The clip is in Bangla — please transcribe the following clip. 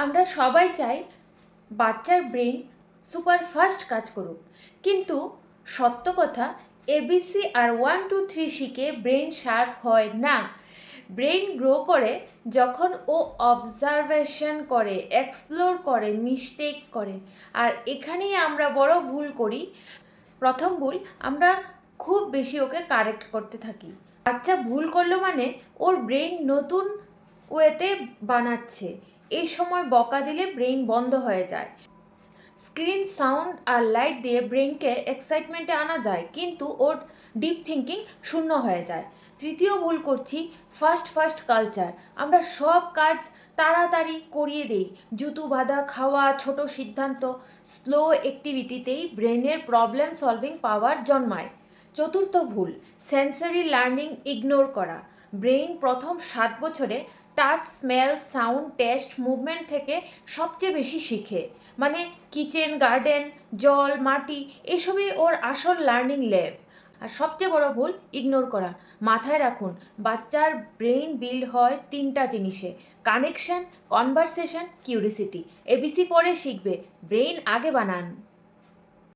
আমরা সবাই চাই বাচ্চার ব্রেন সুপার ফাস্ট কাজ করুক, কিন্তু সত্য কথা, এবিসি আর 1 2 3 শিখে ব্রেন শার্প হয় না। ব্রেন গ্রো করে যখন ও অবজারভেশন করে, এক্সপ্লোর করে, মিস্টেক করে। আর এখানেই আমরা বড় ভুল করি। প্রথম ভুল, আমরা খুব বেশি ওকে কারেক্ট করতে থাকি। বাচ্চা ভুল করলো মানে ওর ব্রেন নতুন ওয়েতে বানাচ্ছে। এই সময় বকা দিলে ব্রেন বন্ধ হয়ে যায়। স্ক্রিন, সাউন্ড আর লাইট দিয়ে ব্রেনকে এক্সাইটমেন্টে আনা যায়, কিন্তু ওর ডিপ থিঙ্কিং শূন্য হয়ে যায়। তৃতীয় ভুল করছি, ফাস্ট কালচার। আমরা সব কাজ তাড়াতাড়ি করিয়ে দিই। জুতো বাঁধা, খাওয়া, ছোট সিদ্ধান্ত। স্লো অ্যাক্টিভিটিতেই ব্রেনের প্রবলেম সলভিং পাওয়ার জন্মায়। চতুর্থ ভুল, সেন্সরি লার্নিং ইগনোর করা। ব্রেন প্রথম 7 বছরে touch, smell, sound, test, movement থেকে সবচেয়ে বেশি শিখে। মানে কিচেন, গার্ডেন, জল, মাটি, এসবই ওর আসল লার্নিং ল্যাব। আর সবচেয়ে বড় ভুল, ইগনোর করা। মাথায় রাখুন, বাচ্চার ব্রেন বিল্ড হয় 3টা জিনিসে: কানেকশন, কনভারসেশন, কিউরিসিটি। এবিসি পরে শিখবে, ব্রেন আগে বানান।